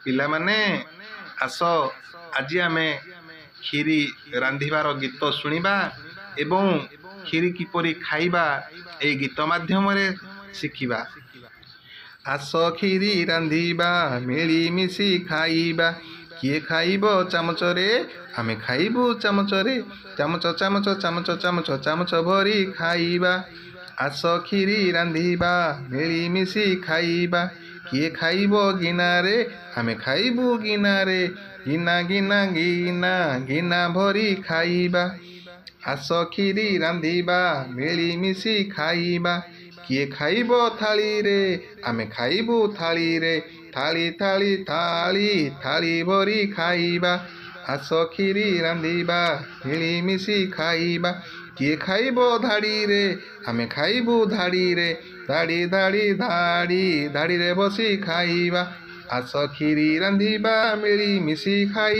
ପିଲାମାନେ ଆସ ଆଜି ଆମେ କ୍ଷୀରି ରାନ୍ଧିବାର ଗୀତ ଶୁଣିବା ଏବଂ କ୍ଷୀରି କିପରି ଖାଇବା ଏହି ଗୀତ ମାଧ୍ୟମରେ ଶିଖିବା। ଆସ କ୍ଷୀରି ରାନ୍ଧିବା ମିଳିମିଶି ଖାଇବା। କିଏ ଖାଇବ ଚାମଚରେ ଆମେ ଖାଇବୁ ଚାମଚରେ। ଚାମଚ ଚାମଚ ଚାମଚ ଚାମଚ ଚାମଚ ଭରି ଖାଇବା। ଆସ କ୍ଷୀରି ରାନ୍ଧିବା ମିଳିମିଶି ଖାଇବା। କିଏ ଖାଇବ ଗିନାରେ ଆମେ ଖାଇବୁ ଗିନାରେ। ଗିନା ଗିନା ଗିନା ଗିନା ଭରି ଖାଇବା। ଆସ କ୍ଷୀରି ରାନ୍ଧିବା ମିଳିମିଶି ଖାଇବା। କିଏ ଖାଇବ ଥାଳିରେ ଆମେ ଖାଇବୁ ଥାଳିରେ। ଥାଳି ଥାଳି ଥାଳି ଥାଳି ଭରି ଖାଇବା। ଆସ କ୍ଷୀରି ରାନ୍ଧିବା ମିଳିମିଶି ଖାଇବା। କିଏ ଖାଇବ ଧାଡ଼ିରେ ଆମେ ଖାଇବୁ ଧାଡ଼ିରେ। ଧାଡ଼ି ଧାଡ଼ି ଧାଡ଼ି ଧାଡ଼ିରେ ବସି ଖାଇବା। ଆସ କ୍ଷୀରି ରାନ୍ଧିବା ମିଳିମିଶି ଖାଇବା।